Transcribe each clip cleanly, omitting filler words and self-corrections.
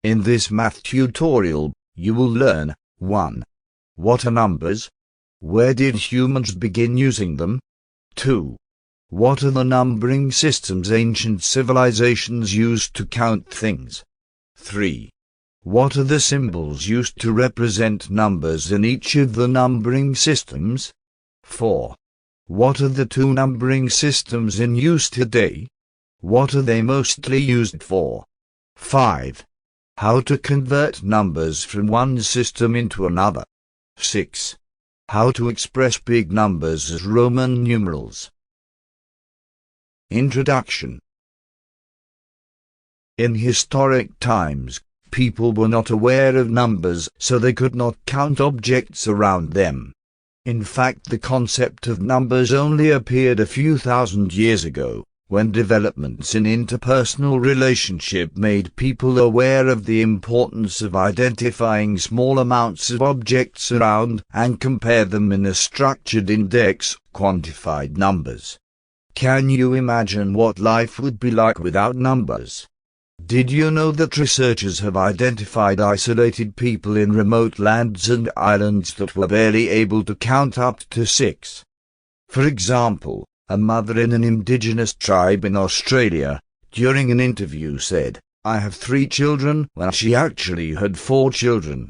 In this math tutorial, you will learn 1. What are numbers? Where did humans begin using them? 2. What are the numbering systems ancient civilizations used to count things? 3. What are the symbols used to represent numbers in each of the numbering systems? 4. What are the two numbering systems in use today? What are they mostly used for? 5. How to convert numbers from one system into another. 6. How to express big numbers as Roman numerals. Introduction. In historic times, people were not aware of numbers, so they could not count objects around them. In fact, the concept of numbers only appeared a few thousand years ago, when developments in interpersonal relationship made people aware of the importance of identifying small amounts of objects around and compare them in a structured index, quantified numbers. Can you imagine what life would be like without numbers? Did you know that researchers have identified isolated people in remote lands and islands that were barely able to count up to 6? For example, a mother in an indigenous tribe in Australia, during an interview said, "I have 3 children," when she actually had 4 children.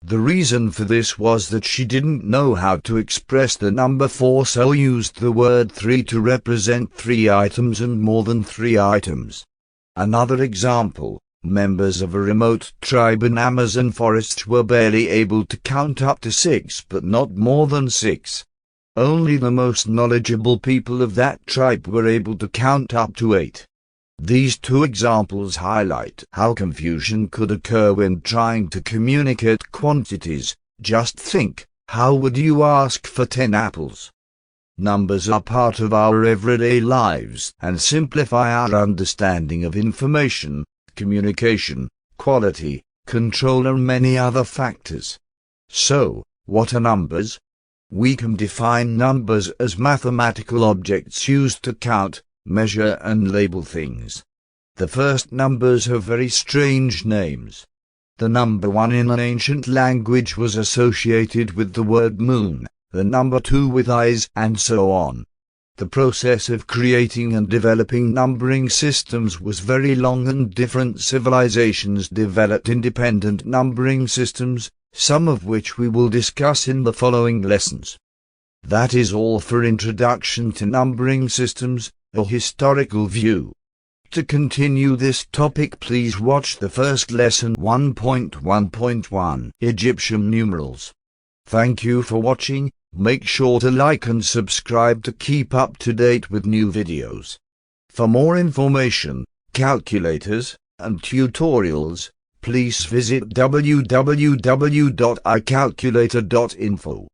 The reason for this was that she didn't know how to express the number 4, so used the word 3 to represent 3 items and more than 3 items. Another example, members of a remote tribe in Amazon forests were barely able to count up to 6, but not more than 6. Only the most knowledgeable people of that tribe were able to count up to 8. These 2 examples highlight how confusion could occur when trying to communicate quantities. Just think, how would you ask for 10 apples? Numbers are part of our everyday lives and simplify our understanding of information, communication, quality, control and many other factors. So, what are numbers? We can define numbers as mathematical objects used to count, measure and label things. The first numbers have very strange names. The number 1 in an ancient language was associated with the word moon, the number 2 with eyes, and so on. The process of creating and developing numbering systems was very long, and different civilizations developed independent numbering systems, some of which we will discuss in the following lessons. That is all for Introduction to Numbering Systems, a historical view. To continue this topic, please watch the first lesson 1.1.1 Egyptian numerals. Thank you for watching. Make sure to like and subscribe to keep up to date with new videos. For more information, calculators, and tutorials, please visit www.icalculator.info.